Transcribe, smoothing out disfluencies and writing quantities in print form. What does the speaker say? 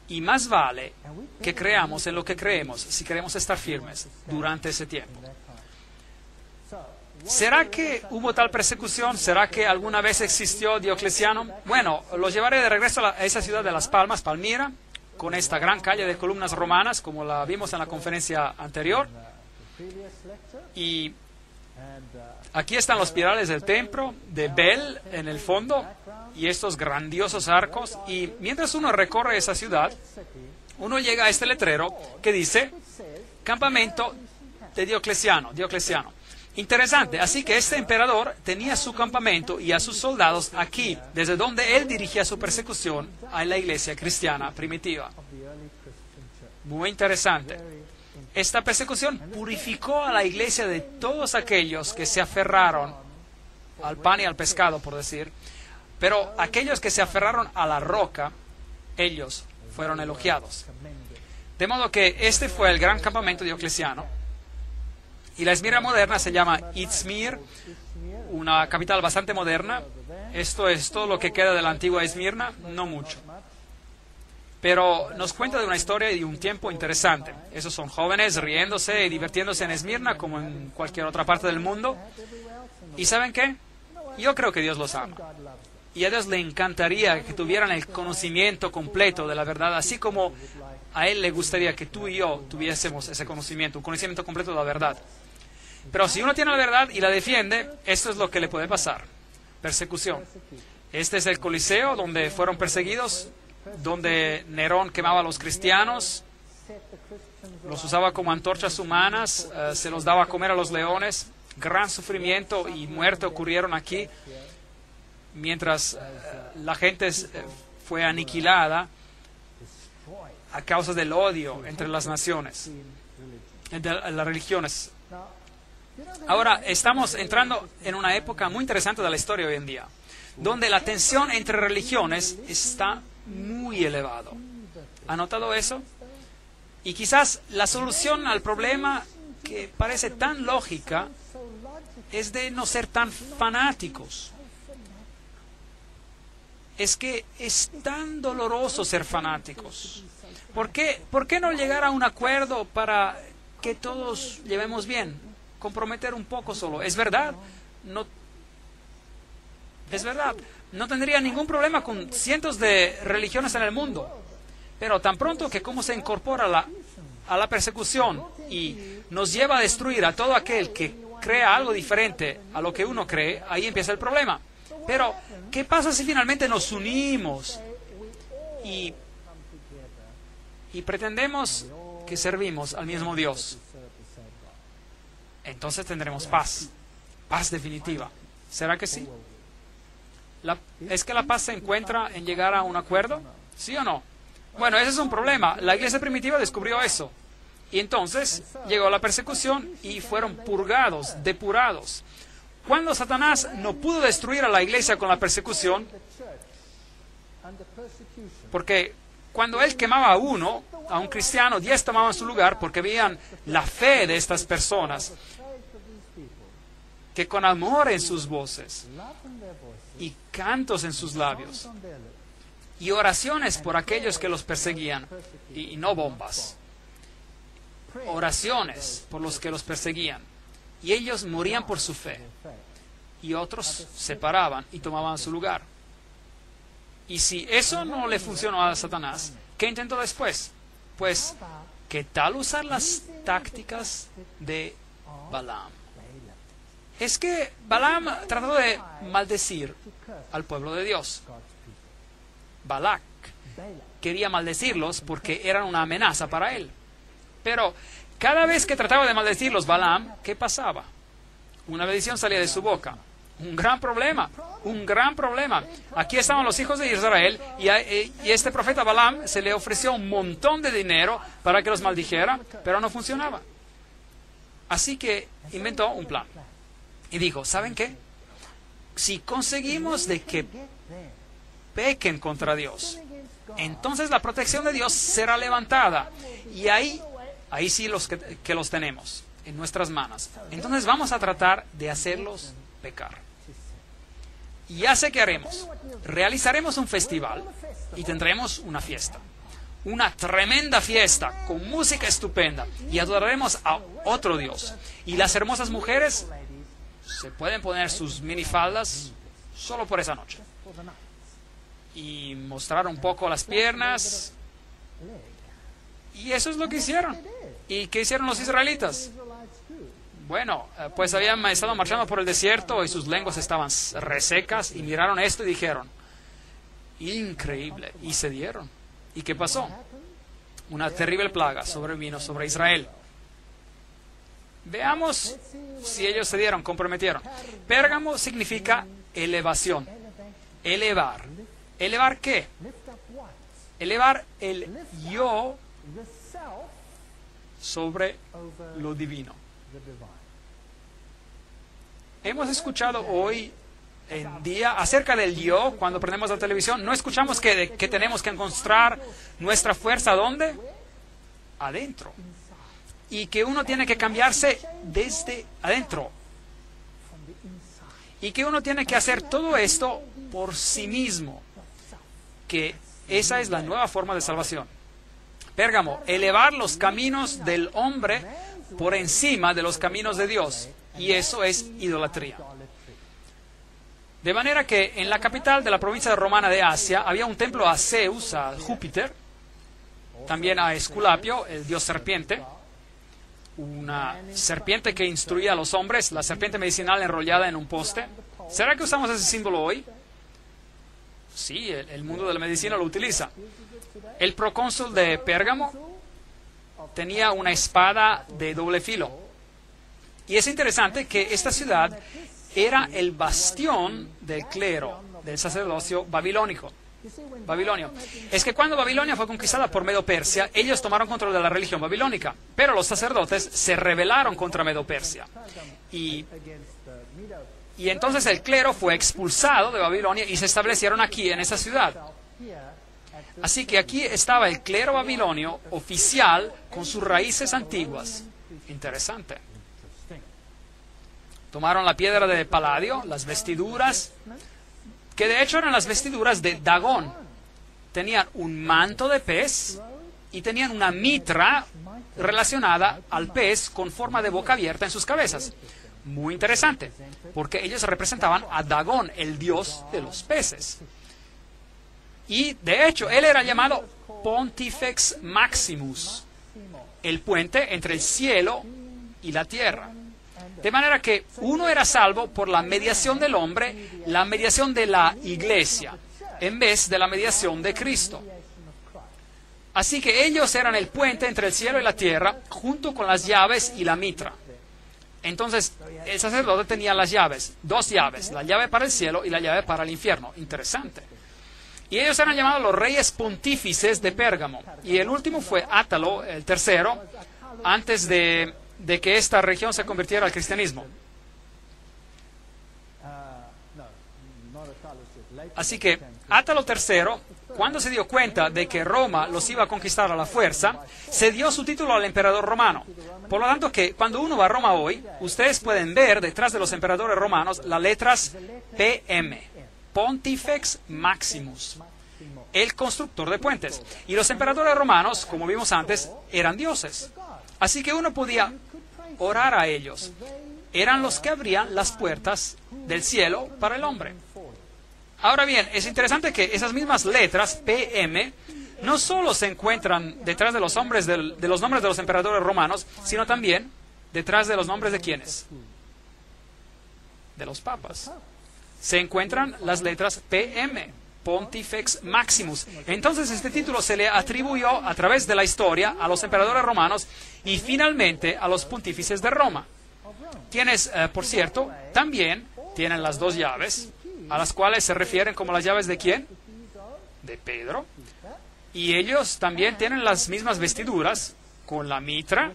Y más vale que creamos en lo que creemos si queremos estar firmes durante ese tiempo. ¿Será que hubo tal persecución? ¿Será que alguna vez existió Diocleciano? Bueno, los llevaré de regreso a esa ciudad de Las Palmas, Palmira, con esta gran calle de columnas romanas, como la vimos en la conferencia anterior. Y aquí están los pilares del templo de Bel en el fondo y estos grandiosos arcos. Y mientras uno recorre esa ciudad, uno llega a este letrero que dice Campamento de Diocleciano. Interesante, así que este emperador tenía su campamento y a sus soldados aquí, desde donde él dirigía su persecución a la iglesia cristiana primitiva. Muy interesante. Esta persecución purificó a la iglesia de todos aquellos que se aferraron al pan y al pescado, por decir, pero aquellos que se aferraron a la roca, ellos fueron elogiados. De modo que este fue el gran campamento diocleciano. Y la Esmirna moderna se llama Izmir, una capital bastante moderna. Esto es todo lo que queda de la antigua Esmirna, no mucho. Pero nos cuenta de una historia y de un tiempo interesante. Esos son jóvenes riéndose y divirtiéndose en Esmirna como en cualquier otra parte del mundo. ¿Y saben qué? Yo creo que Dios los ama. Y a Dios le encantaría que tuvieran el conocimiento completo de la verdad, así como a Él le gustaría que tú y yo tuviésemos ese conocimiento, un conocimiento completo de la verdad. Pero si uno tiene la verdad y la defiende, esto es lo que le puede pasar. Persecución. Este es el Coliseo donde fueron perseguidos, donde Nerón quemaba a los cristianos, los usaba como antorchas humanas, se los daba a comer a los leones. Gran sufrimiento y muerte ocurrieron aquí, mientras la gente fue aniquilada a causa del odio entre las naciones, entre las religiones. Ahora, estamos entrando en una época muy interesante de la historia hoy en día, donde la tensión entre religiones está muy elevado. ¿Ha notado eso? Y quizás la solución al problema, que parece tan lógica, es de no ser tan fanáticos. Es que es tan doloroso ser fanáticos. ¿Por qué no llegar a un acuerdo para que todos llevemos bien? Comprometer un poco solo. Es verdad. Es verdad. No tendría ningún problema con cientos de religiones en el mundo. Pero tan pronto que como se incorpora a la persecución y nos lleva a destruir a todo aquel que crea algo diferente a lo que uno cree, ahí empieza el problema. Pero, ¿qué pasa si finalmente nos unimos y pretendemos que servimos al mismo Dios? Entonces tendremos paz, paz definitiva. ¿Será que sí? ¿Es que la paz se encuentra en llegar a un acuerdo? ¿Sí o no? Bueno, ese es un problema. La iglesia primitiva descubrió eso. Y entonces llegó la persecución y fueron purgados, depurados. Cuando Satanás no pudo destruir a la iglesia con la persecución, porque cuando él quemaba a un cristiano, 10 tomaban su lugar porque veían la fe de estas personas, que con amor en sus voces y cantos en sus labios y oraciones por aquellos que los perseguían, y no bombas, oraciones por los que los perseguían, y ellos morían por su fe, y otros se paraban y tomaban su lugar. Y si eso no le funcionó a Satanás, ¿qué intentó después? Pues, ¿qué tal usar las tácticas de Balaam? Es que Balaam trató de maldecir al pueblo de Dios. Balac quería maldecirlos porque eran una amenaza para él. Pero cada vez que trataba de maldecirlos Balaam, ¿qué pasaba? Una bendición salía de su boca. Un gran problema, un gran problema. Aquí estaban los hijos de Israel y este profeta Balaam se le ofreció un montón de dinero para que los maldijera, pero no funcionaba. Así que inventó un plan. Y dijo, ¿saben qué? Si conseguimos de que pequen contra Dios, entonces la protección de Dios será levantada. Y ahí sí que los tenemos en nuestras manos. Entonces vamos a tratar de hacerlos pecar. ya sé qué haremos. Realizaremos un festival y tendremos una fiesta. Una tremenda fiesta con música estupenda y adoraremos a otro Dios. Y las hermosas mujeres se pueden poner sus minifaldas solo por esa noche y mostrar un poco las piernas. Y eso es lo que hicieron. ¿Y qué hicieron los israelitas? Bueno, pues habían estado marchando por el desierto y sus lenguas estaban resecas y miraron esto y dijeron, increíble, y se dieron. ¿Y qué pasó? Una terrible plaga sobrevino sobre Israel. Veamos si ellos se dieron, comprometieron. Pérgamo significa elevación, elevar. ¿Elevar qué? Elevar el yo sobre lo divino. Hemos escuchado hoy en día acerca del yo cuando prendemos la televisión. No escuchamos que tenemos que encontrar nuestra fuerza ¿dónde? Adentro. Y que uno tiene que cambiarse desde adentro. Y que uno tiene que hacer todo esto por sí mismo. Que esa es la nueva forma de salvación. Pérgamo, elevar los caminos del hombre por encima de los caminos de Dios. Y eso es idolatría. De manera que en la capital de la provincia romana de Asia había un templo a Zeus, a Júpiter, también a Esculapio, el dios serpiente, una serpiente que instruía a los hombres, la serpiente medicinal enrollada en un poste. ¿Será que usamos ese símbolo hoy? Sí, el mundo de la medicina lo utiliza. El procónsul de Pérgamo tenía una espada de doble filo. Y es interesante que esta ciudad era el bastión del clero, del sacerdocio babilonio. Es que cuando Babilonia fue conquistada por Medo-Persia, ellos tomaron control de la religión babilónica, pero los sacerdotes se rebelaron contra Medo-Persia. Y entonces el clero fue expulsado de Babilonia y se establecieron aquí, en esa ciudad. Así que aquí estaba el clero babilonio oficial con sus raíces antiguas. Interesante. Tomaron la piedra de paladio, las vestiduras, que de hecho eran las vestiduras de Dagón. Tenían un manto de pez y tenían una mitra relacionada al pez con forma de boca abierta en sus cabezas. Muy interesante, porque ellos representaban a Dagón, el dios de los peces. Y de hecho, él era llamado Pontifex Maximus, el puente entre el cielo y la tierra. De manera que uno era salvo por la mediación del hombre, la mediación de la iglesia, en vez de la mediación de Cristo. Así que ellos eran el puente entre el cielo y la tierra, junto con las llaves y la mitra. Entonces, el sacerdote tenía las llaves, dos llaves, la llave para el cielo y la llave para el infierno. Interesante. Y ellos eran llamados los reyes pontífices de Pérgamo. Y el último fue Átalo, el tercero, antes de que esta región se convirtiera al cristianismo. Así que Átalo III, cuando se dio cuenta de que Roma los iba a conquistar a la fuerza, se dio su título al emperador romano. Por lo tanto, que cuando uno va a Roma hoy, ustedes pueden ver detrás de los emperadores romanos las letras PM, Pontifex Maximus, el constructor de puentes. Y los emperadores romanos, como vimos antes, eran dioses. Así que uno podía orar a ellos. Eran los que abrían las puertas del cielo para el hombre. Ahora bien, es interesante que esas mismas letras, PM, no solo se encuentran detrás de los nombres de los emperadores romanos, sino también detrás de los nombres de ¿quiénes? De los papas. Se encuentran las letras PM, Pontifex Maximus. Entonces este título se le atribuyó a través de la historia a los emperadores romanos y finalmente a los pontífices de Roma, quienes, por cierto, también tienen las dos llaves, a las cuales se refieren como las llaves de ¿quién? De Pedro. Y ellos también tienen las mismas vestiduras, con la mitra